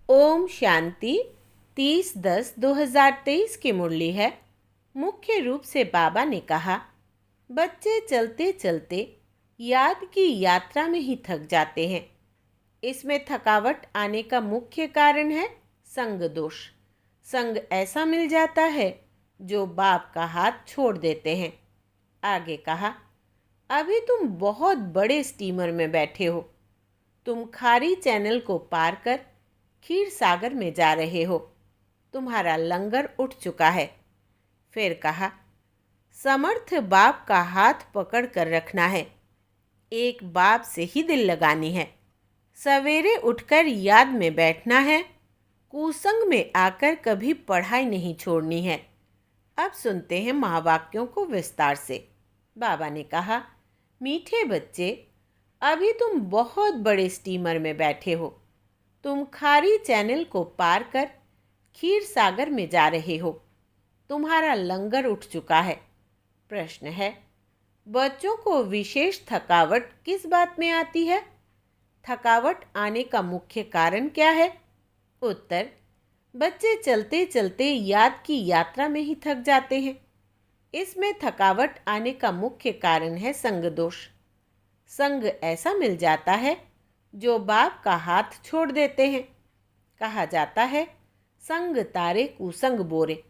ओम शांति 30/10/2023 की मुरली है। मुख्य रूप से बाबा ने कहा, बच्चे चलते चलते याद की यात्रा में ही थक जाते हैं। इसमें थकावट आने का मुख्य कारण है संग दोष। संग ऐसा मिल जाता है जो बाप का हाथ छोड़ देते हैं। आगे कहा, अभी तुम बहुत बड़े स्टीमर में बैठे हो। तुम खारी चैनल को पार कर क्षीर सागर में जा रहे हो। तुम्हारा लंगर उठ चुका है। फिर कहा, समर्थ बाप का हाथ पकड़ कर रखना है। एक बाप से ही दिल लगानी है। सवेरे उठकर याद में बैठना है। कुसंग में आकर कभी पढ़ाई नहीं छोड़नी है। अब सुनते हैं महावाक्यों को विस्तार से। बाबा ने कहा, मीठे बच्चे, अभी तुम बहुत बड़े स्टीमर में बैठे हो। तुम खारी चैनल को पार कर क्षीर सागर में जा रहे हो। तुम्हारा लंगर उठ चुका है। प्रश्न है, बच्चों को विशेष थकावट किस बात में आती है? थकावट आने का मुख्य कारण क्या है? उत्तर, बच्चे चलते चलते याद की यात्रा में ही थक जाते हैं। इसमें थकावट आने का मुख्य कारण है संग दोष। संग ऐसा मिल जाता है जो बाप का हाथ छोड़ देते हैं। कहा जाता है, संग तारे कुसंग बोरे।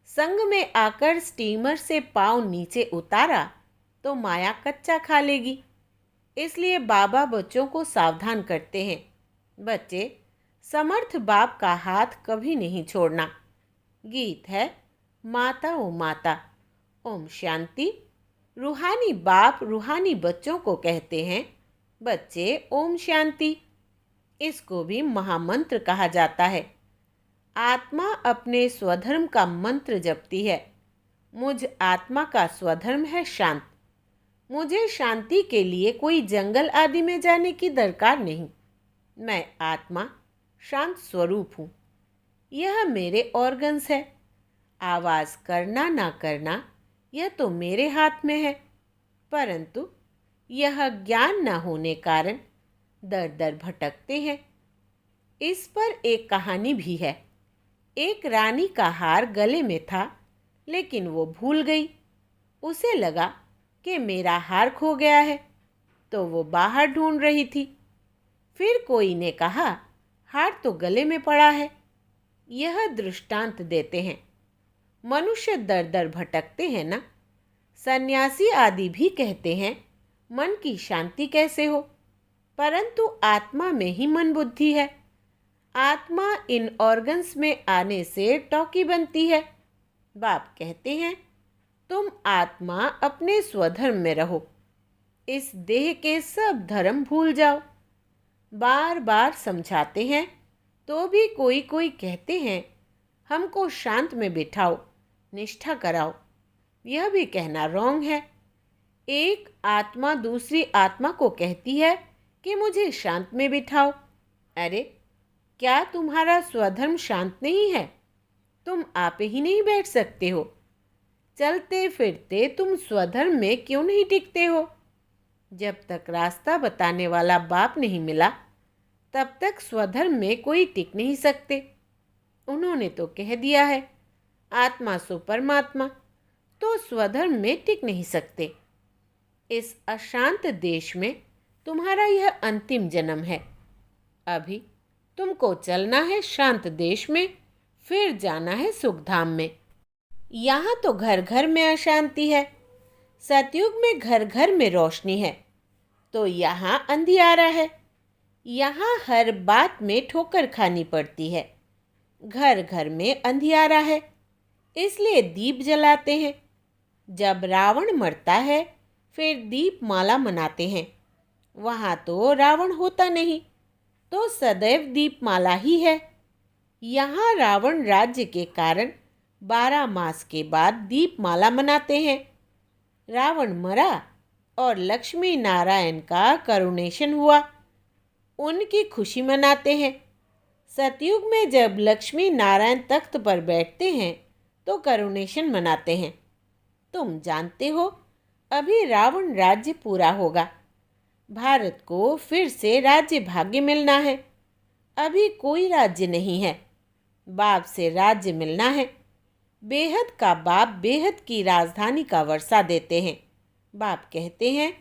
संग में आकर स्टीमर से पाँव नीचे उतारा तो माया कच्चा खा लेगी। इसलिए बाबा बच्चों को सावधान करते हैं, बच्चे समर्थ बाप का हाथ कभी नहीं छोड़ना। गीत है, माता ओ माता। ओम शांति। रूहानी बाप रूहानी बच्चों को कहते हैं, बच्चे ओम शांति। इसको भी महामंत्र कहा जाता है। आत्मा अपने स्वधर्म का मंत्र जपती है। मुझ आत्मा का स्वधर्म है शांत। मुझे शांति के लिए कोई जंगल आदि में जाने की दरकार नहीं। मैं आत्मा शांत स्वरूप हूँ। यह मेरे ऑर्गन्स है। आवाज़ करना ना करना यह तो मेरे हाथ में है, परंतु यह ज्ञान न होने कारण दर दर भटकते हैं। इस पर एक कहानी भी है। एक रानी का हार गले में था, लेकिन वो भूल गई। उसे लगा कि मेरा हार खो गया है, तो वो बाहर ढूंढ रही थी। फिर कोई ने कहा, हार तो गले में पड़ा है। यह दृष्टांत देते हैं। मनुष्य दर दर भटकते हैं ना। सन्यासी आदि भी कहते हैं, मन की शांति कैसे हो, परंतु आत्मा में ही मन बुद्धि है। आत्मा इन ऑर्गन्स में आने से टौकी बनती है। बाप कहते हैं, तुम आत्मा अपने स्वधर्म में रहो। इस देह के सब धर्म भूल जाओ। बार बार समझाते हैं तो भी कोई कोई कहते हैं, हमको शांत में बिठाओ, निष्ठा कराओ। यह भी कहना रॉन्ग है। एक आत्मा दूसरी आत्मा को कहती है कि मुझे शांत में बिठाओ। अरे, क्या तुम्हारा स्वधर्म शांत नहीं है? तुम आप ही नहीं बैठ सकते हो? चलते फिरते तुम स्वधर्म में क्यों नहीं टिकते हो? जब तक रास्ता बताने वाला बाप नहीं मिला, तब तक स्वधर्म में कोई टिक नहीं सकते। उन्होंने तो कह दिया है, आत्मा सो परमात्मा, तो स्वधर्म में टिक नहीं सकते। इस अशांत देश में तुम्हारा यह अंतिम जन्म है। अभी तुमको चलना है शांत देश में, फिर जाना है सुखधाम में। यहाँ तो घर घर में अशांति है। सतयुग में घर घर में रोशनी है, तो यहाँ अंधियारा है। यहाँ हर बात में ठोकर खानी पड़ती है। घर घर में अंधियारा है, इसलिए दीप जलाते हैं। जब रावण मरता है, फिर दीप माला मनाते हैं। वहाँ तो रावण होता नहीं, तो सदैव दीपमाला ही है। यहाँ रावण राज्य के कारण 12 मास के बाद दीपमाला मनाते हैं। रावण मरा और लक्ष्मी नारायण का करुणेशन हुआ, उनकी खुशी मनाते हैं। सतयुग में जब लक्ष्मी नारायण तख्त पर बैठते हैं तो करुणेशन मनाते हैं। तुम जानते हो, अभी रावण राज्य पूरा होगा। भारत को फिर से राज्य भाग्य मिलना है। अभी कोई राज्य नहीं है, बाप से राज्य मिलना है। बेहद का बाप बेहद की राजधानी का वर्षा देते हैं। बाप कहते हैं,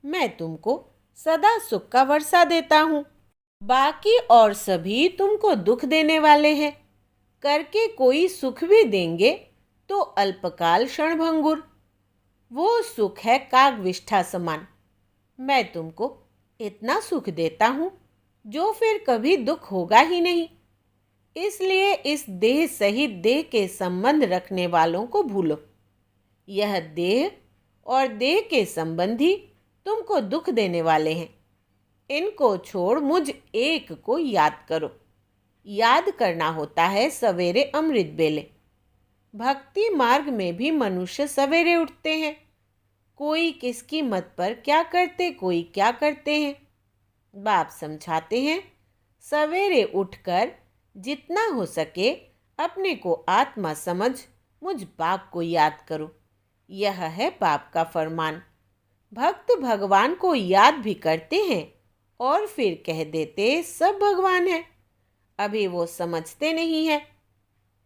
मैं तुमको सदा सुख का वर्षा देता हूँ। बाकी और सभी तुमको दुख देने वाले हैं। करके कोई सुख भी देंगे तो अल्पकाल क्षणभंगुर। वो सुख है कागविष्ठा समान। मैं तुमको इतना सुख देता हूँ जो फिर कभी दुख होगा ही नहीं। इसलिए इस देह सहित देह के संबंध रखने वालों को भूलो। यह देह और देह के संबंधी तुमको दुख देने वाले हैं। इनको छोड़ मुझ एक को याद करो। याद करना होता है सवेरे अमृत बेले। भक्ति मार्ग में भी मनुष्य सवेरे उठते हैं। कोई किसकी मत पर क्या करते, कोई क्या करते हैं। बाप समझाते हैं, सवेरे उठकर जितना हो सके अपने को आत्मा समझ मुझ बाप को याद करो। यह है बाप का फरमान। भक्त भगवान को याद भी करते हैं और फिर कह देते सब भगवान है। अभी वो समझते नहीं है।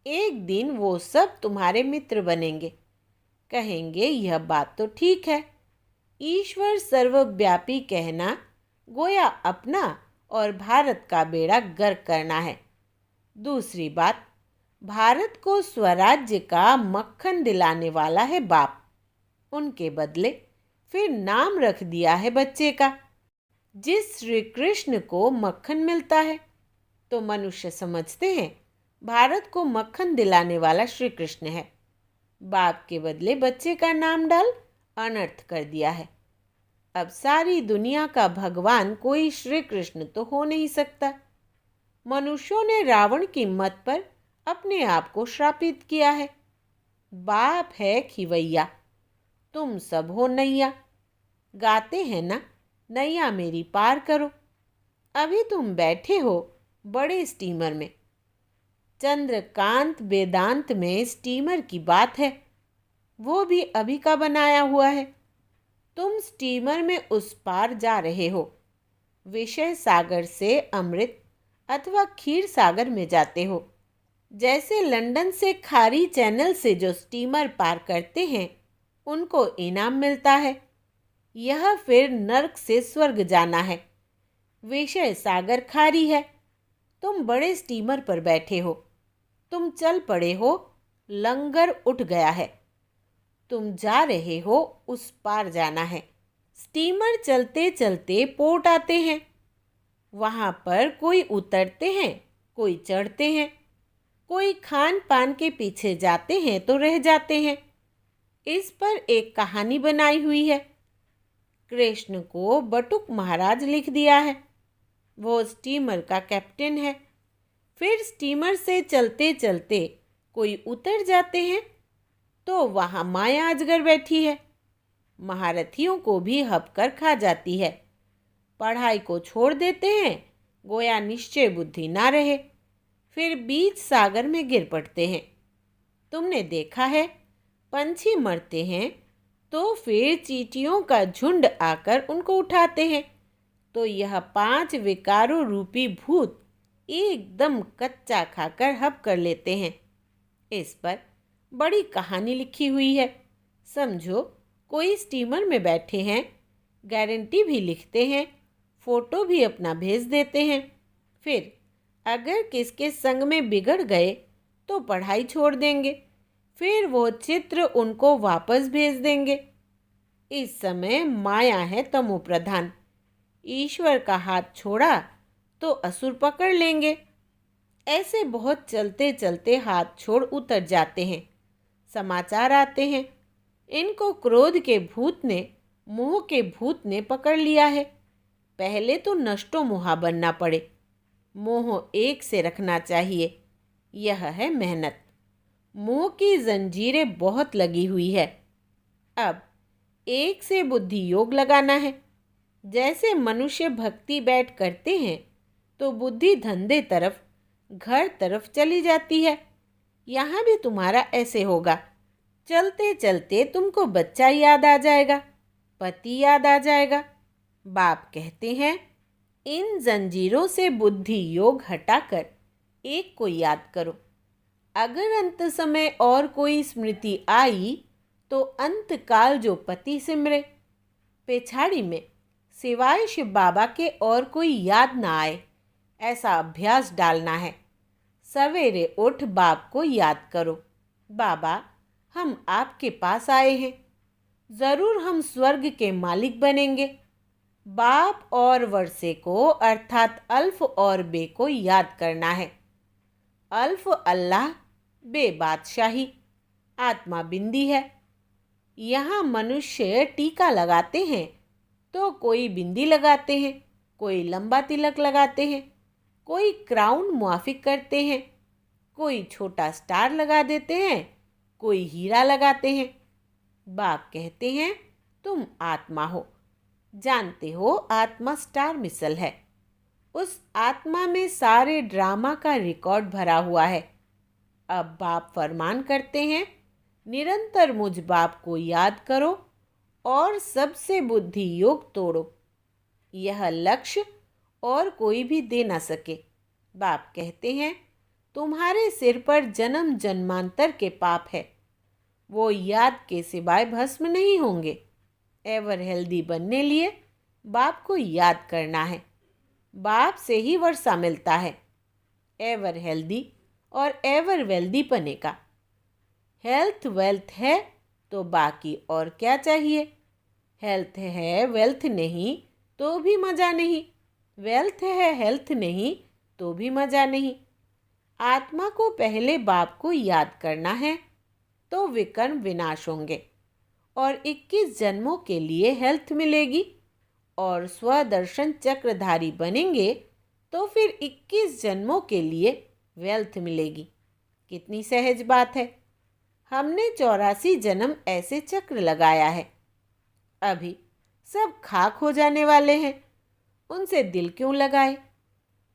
एक दिन वो सब तुम्हारे मित्र बनेंगे। कहेंगे यह बात तो ठीक है। ईश्वर सर्वव्यापी कहना गोया अपना और भारत का बेड़ा गर्क करना है। दूसरी बात, भारत को स्वराज्य का मक्खन दिलाने वाला है बाप। उनके बदले फिर नाम रख दिया है बच्चे का। जिस श्री कृष्ण को मक्खन मिलता है तो मनुष्य समझते हैं भारत को मक्खन दिलाने वाला श्री कृष्ण है। बाप के बदले बच्चे का नाम डाल अनर्थ कर दिया है। अब सारी दुनिया का भगवान कोई श्री कृष्ण तो हो नहीं सकता। मनुष्यों ने रावण की मत पर अपने आप को श्रापित किया है। बाप है खिवैया, तुम सब हो नैया। गाते हैं ना, नैया मेरी पार करो। अभी तुम बैठे हो बड़े स्टीमर में। चंद्रकांत वेदांत में स्टीमर की बात है। वो भी अभी का बनाया हुआ है। तुम स्टीमर में उस पार जा रहे हो। विषय सागर से अमृत अथवा क्षीर सागर में जाते हो। जैसे लंदन से खारी चैनल से जो स्टीमर पार करते हैं उनको इनाम मिलता है। यह फिर नर्क से स्वर्ग जाना है। विषय सागर खारी है। तुम बड़े स्टीमर पर बैठे हो। तुम चल पड़े हो, लंगर उठ गया है। तुम जा रहे हो, उस पार जाना है। स्टीमर चलते चलते पोर्ट आते हैं। वहाँ पर कोई उतरते हैं, कोई चढ़ते हैं, कोई खान पान के पीछे जाते हैं तो रह जाते हैं। इस पर एक कहानी बनाई हुई है। कृष्ण को बटुक महाराज लिख दिया है। वो स्टीमर का कैप्टन है। फिर स्टीमर से चलते चलते कोई उतर जाते हैं तो वहाँ माया अजगर बैठी है। महारथियों को भी हप कर खा जाती है। पढ़ाई को छोड़ देते हैं, गोया निश्चय बुद्धि ना रहे। फिर बीच सागर में गिर पड़ते हैं। तुमने देखा है, पंछी मरते हैं तो फिर चींटियों का झुंड आकर उनको उठाते हैं। तो यह 5 विकारों रूपी भूत एकदम कच्चा खाकर हप कर लेते हैं। इस पर बड़ी कहानी लिखी हुई है। समझो कोई स्टीमर में बैठे हैं, गारंटी भी लिखते हैं, फोटो भी अपना भेज देते हैं। फिर अगर किसके संग में बिगड़ गए तो पढ़ाई छोड़ देंगे। फिर वो चित्र उनको वापस भेज देंगे। इस समय माया है तमो प्रधान। ईश्वर का हाथ छोड़ा तो असुर पकड़ लेंगे। ऐसे बहुत चलते चलते हाथ छोड़ उतर जाते हैं। समाचार आते हैं, इनको क्रोध के भूत ने, मोह के भूत ने पकड़ लिया है। पहले तो नष्टो मोहा बनना पड़े। मोह एक से रखना चाहिए। यह है मेहनत। मोह की जंजीरें बहुत लगी हुई है। अब एक से बुद्धि योग लगाना है। जैसे मनुष्य भक्ति बैठ करते हैं तो बुद्धि धंधे तरफ, घर तरफ चली जाती है। यहाँ भी तुम्हारा ऐसे होगा। चलते चलते तुमको बच्चा याद आ जाएगा, पति याद आ जाएगा। बाप कहते हैं, इन जंजीरों से बुद्धि योग हटाकर एक को याद करो। अगर अंत समय और कोई स्मृति आई तो अंत काल जो पति सिमरे। पेछाड़ी में सिवाय शिव बाबा के और कोई याद ना आए, ऐसा अभ्यास डालना है। सवेरे उठ बाप को याद करो, बाबा हम आपके पास आए हैं, ज़रूर हम स्वर्ग के मालिक बनेंगे। बाप और वर्षे को अर्थात अल्फ और बे को याद करना है। अल्फ अल्लाह, बे बादशाही, आत्मा बिंदी है। यहाँ मनुष्य टीका लगाते हैं तो कोई बिंदी लगाते हैं, कोई लंबा तिलक लगाते हैं, कोई क्राउन मुआफिक करते हैं, कोई छोटा स्टार लगा देते हैं, कोई हीरा लगाते हैं। बाप कहते हैं तुम आत्मा हो, जानते हो आत्मा स्टार मिसल है। उस आत्मा में सारे ड्रामा का रिकॉर्ड भरा हुआ है। अब बाप फरमान करते हैं निरंतर मुझ बाप को याद करो और सबसे बुद्धि योग तोड़ो। यह लक्ष्य और कोई भी दे ना सके। बाप कहते हैं तुम्हारे सिर पर जन्म जन्मांतर के पाप है, वो याद के सिवाय भस्म नहीं होंगे। एवर हेल्दी बनने लिए बाप को याद करना है। बाप से ही वर्षा मिलता है, एवर हेल्दी और एवर वेल्दी बने का। हेल्थ वेल्थ है तो बाकी और क्या चाहिए। हेल्थ है वेल्थ नहीं तो भी मज़ा नहीं, वेल्थ है हेल्थ नहीं तो भी मज़ा नहीं। आत्मा को पहले बाप को याद करना है तो विकर्म विनाश होंगे और 21 जन्मों के लिए हेल्थ मिलेगी, और स्वदर्शन चक्रधारी बनेंगे तो फिर 21 जन्मों के लिए वेल्थ मिलेगी। कितनी सहज बात है। हमने 84 जन्म ऐसे चक्र लगाया है। अभी सब खाक हो जाने वाले हैं, उनसे दिल क्यों लगाए।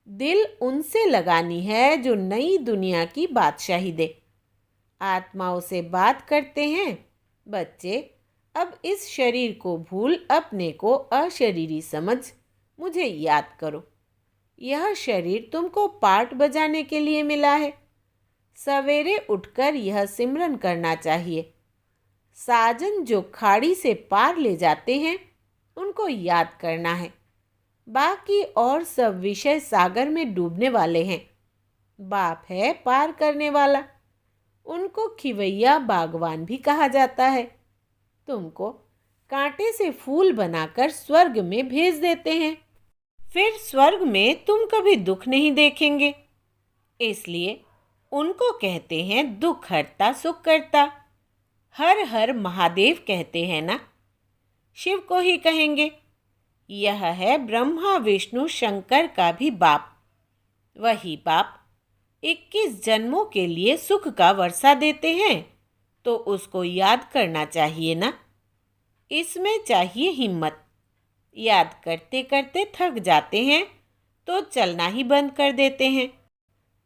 दिल उनसे लगानी है जो नई दुनिया की बादशाही दे। आत्माओं से बात करते हैं, बच्चे अब इस शरीर को भूल अपने को अशरीरी समझ मुझे याद करो। यह शरीर तुमको पार्ट बजाने के लिए मिला है। सवेरे उठकर यह सिमरन करना चाहिए। साजन जो खाड़ी से पार ले जाते हैं उनको याद करना है। बाकी और सब विषय सागर में डूबने वाले हैं। बाप है पार करने वाला। उनको खिवैया बागवान भी कहा जाता है। तुमको कांटे से फूल बनाकर स्वर्ग में भेज देते हैं। फिर स्वर्ग में तुम कभी दुख नहीं देखेंगे, इसलिए उनको कहते हैं दुख हरता सुख करता। हर हर महादेव कहते हैं ना, शिव को ही कहेंगे। यह है ब्रह्मा विष्णु शंकर का भी बाप। वही बाप 21 जन्मों के लिए सुख का वर्षा देते हैं तो उसको याद करना चाहिए ना। इसमें चाहिए हिम्मत। याद करते करते थक जाते हैं तो चलना ही बंद कर देते हैं।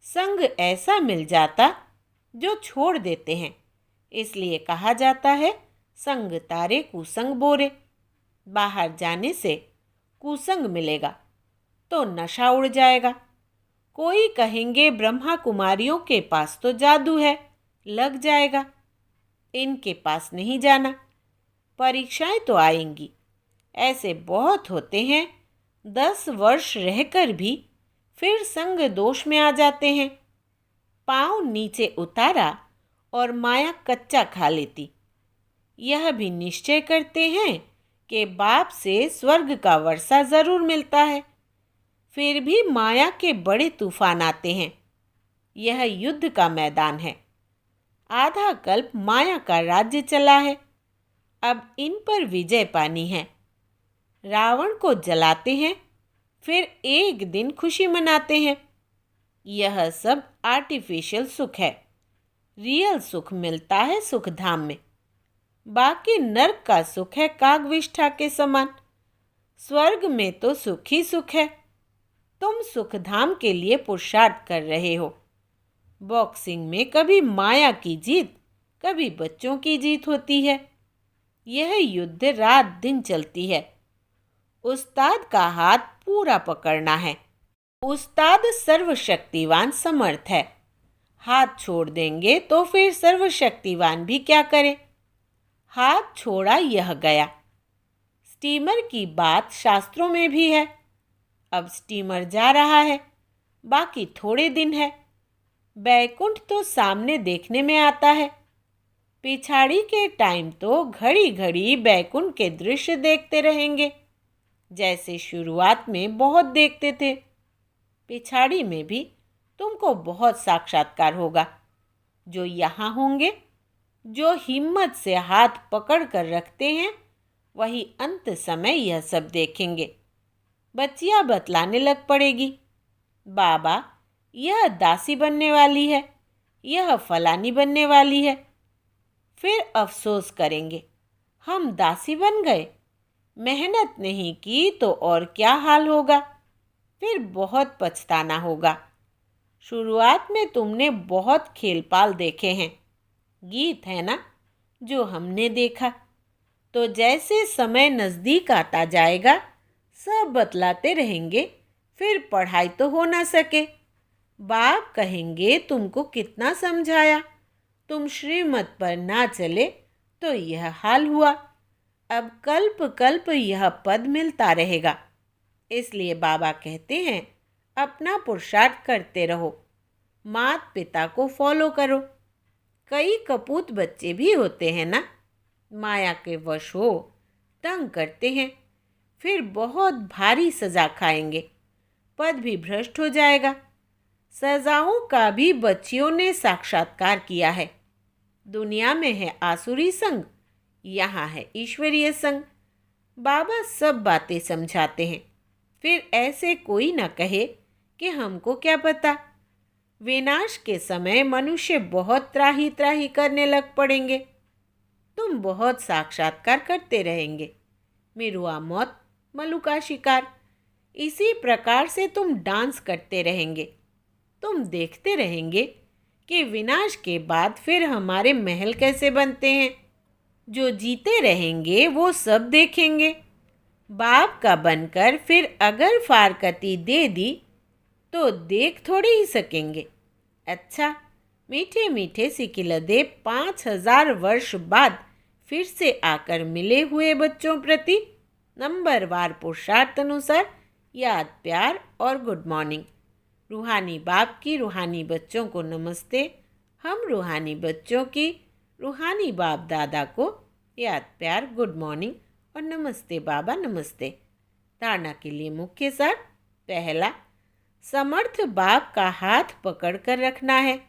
संग ऐसा मिल जाता जो छोड़ देते हैं, इसलिए कहा जाता है संग तारे कुसंग बोरे। बाहर जाने से कुसंग मिलेगा तो नशा उड़ जाएगा। कोई कहेंगे ब्रह्मा कुमारियों के पास तो जादू है, लग जाएगा। इनके पास नहीं जाना, परीक्षाएं तो आएंगी। ऐसे बहुत होते हैं 10 वर्ष रहकर भी फिर संग दोष में आ जाते हैं। पाँव नीचे उतारा और माया कच्चा खा लेती। यह भी निश्चय करते हैं कि बाप से स्वर्ग का वर्षा जरूर मिलता है, फिर भी माया के बड़े तूफान आते हैं। यह युद्ध का मैदान है। आधा कल्प माया का राज्य चला है, अब इन पर विजय पानी है। रावण को जलाते हैं, फिर एक दिन खुशी मनाते हैं। यह सब आर्टिफिशियल सुख है। रियल सुख मिलता है सुख धाम में। बाकी नर्क का सुख है कागविष्ठा के समान। स्वर्ग में तो सुख ही सुख है। तुम सुख धाम के लिए पुरुषार्थ कर रहे हो। बॉक्सिंग में कभी माया की जीत, कभी बच्चों की जीत होती है। यह युद्ध रात दिन चलती है। उस्ताद का हाथ पूरा पकड़ना है। उस्ताद सर्वशक्तिवान समर्थ है। हाथ छोड़ देंगे तो फिर सर्वशक्तिवान भी क्या करे। हाथ छोड़ा यह गया। स्टीमर की बात शास्त्रों में भी है। अब स्टीमर जा रहा है, बाकी थोड़े दिन है। बैकुंठ तो सामने देखने में आता है। पिछाड़ी के टाइम तो घड़ी घड़ी बैकुंठ के दृश्य देखते रहेंगे, जैसे शुरुआत में बहुत देखते थे। पिछाड़ी में भी तुमको बहुत साक्षात्कार होगा। जो यहाँ होंगे, जो हिम्मत से हाथ पकड़ कर रखते हैं, वही अंत समय यह सब देखेंगे। बच्चियाँ बतलाने लग पड़ेगी, बाबा यह दासी बनने वाली है, यह फलानी बनने वाली है। फिर अफसोस करेंगे, हम दासी बन गए, मेहनत नहीं की तो और क्या हाल होगा। फिर बहुत पछताना होगा। शुरुआत में तुमने बहुत खेल-पाल देखे हैं, गीत है ना जो हमने देखा। तो जैसे समय नज़दीक आता जाएगा, सब बतलाते रहेंगे, फिर पढ़ाई तो हो ना सके। बाप कहेंगे तुमको कितना समझाया, तुम श्रीमत पर ना चले तो यह हाल हुआ। अब कल्प कल्प यह पद मिलता रहेगा। इसलिए बाबा कहते हैं, अपना पुरुषार्थ करते रहो, माता पिता को फॉलो करो। कई कपूत बच्चे भी होते हैं ना, माया के वश हो, तंग करते हैं, फिर बहुत भारी सज़ा खाएंगे, पद भी भ्रष्ट हो जाएगा। सज़ाओं का भी बच्चियों ने साक्षात्कार किया है। दुनिया में है आसुरी संग, यहाँ है ईश्वरीय संग। बाबा सब बातें समझाते हैं। फिर ऐसे कोई ना कहे कि हमको क्या पता। विनाश के समय मनुष्य बहुत त्राही त्राही करने लग पड़ेंगे। तुम बहुत साक्षात्कार करते रहेंगे, मिरुआ मौत, मलुका शिकार। इसी प्रकार से तुम डांस करते रहेंगे। तुम देखते रहेंगे कि विनाश के बाद फिर हमारे महल कैसे बनते हैं। जो जीते रहेंगे वो सब देखेंगे। बाप का बनकर फिर अगर फारकती दे दी तो देख थोड़े ही सकेंगे। अच्छा, मीठे मीठे सिकिलदे 5000 वर्ष बाद फिर से आकर मिले हुए बच्चों प्रति नंबरवार पुरुषार्थ अनुसार याद, प्यार और गुड मॉर्निंग। रूहानी बाप की रूहानी बच्चों को नमस्ते। हम रूहानी बच्चों की रूहानी बाप दादा को याद, प्यार, गुड मॉर्निंग और नमस्ते बाबा, नमस्ते। धारणा के लिए मुख्य सार। पहला, समर्थ बाप का हाथ पकड़ कर रखना है।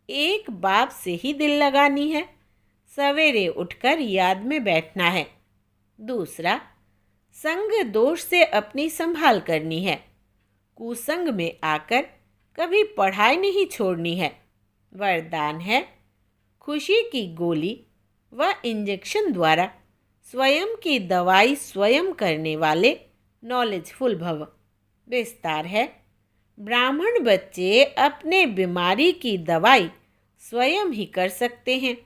एक बाप से ही दिल लगानी है। सवेरे उठकर याद में बैठना है। दूसरा, संग दोष से अपनी संभाल करनी है। कुसंग में आकर कभी पढ़ाई नहीं छोड़नी है। वरदान है, खुशी की गोली व इंजेक्शन द्वारा स्वयं की दवाई स्वयं करने वाले नॉलेजफुल भव। विस्तार है, ब्राह्मण बच्चे अपने बीमारी की दवाई स्वयं ही कर सकते हैं।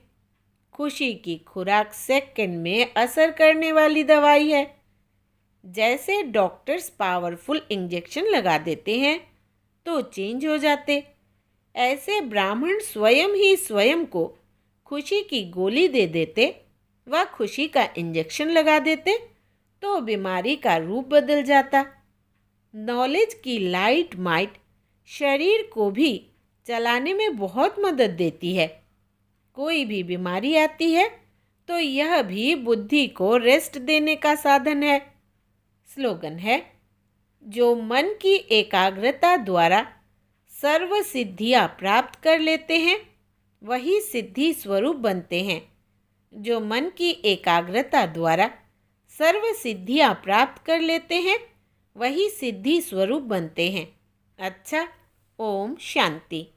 खुशी की खुराक सेकंड में असर करने वाली दवाई है। जैसे डॉक्टर्स पावरफुल इंजेक्शन लगा देते हैं तो चेंज हो जाते, ऐसे ब्राह्मण स्वयं ही स्वयं को खुशी की गोली दे देते व खुशी का इंजेक्शन लगा देते तो बीमारी का रूप बदल जाता। नॉलेज की लाइट माइट शरीर को भी चलाने में बहुत मदद देती है। कोई भी बीमारी आती है तो यह भी बुद्धि को रेस्ट देने का साधन है। स्लोगन है, जो मन की एकाग्रता द्वारा सर्व सिद्धियाँ प्राप्त कर लेते हैं वही सिद्धि स्वरूप बनते हैं। जो मन की एकाग्रता द्वारा सर्व सिद्धियाँ प्राप्त कर लेते हैं वही सिद्धि स्वरूप बनते हैं। अच्छा, ओम शांति।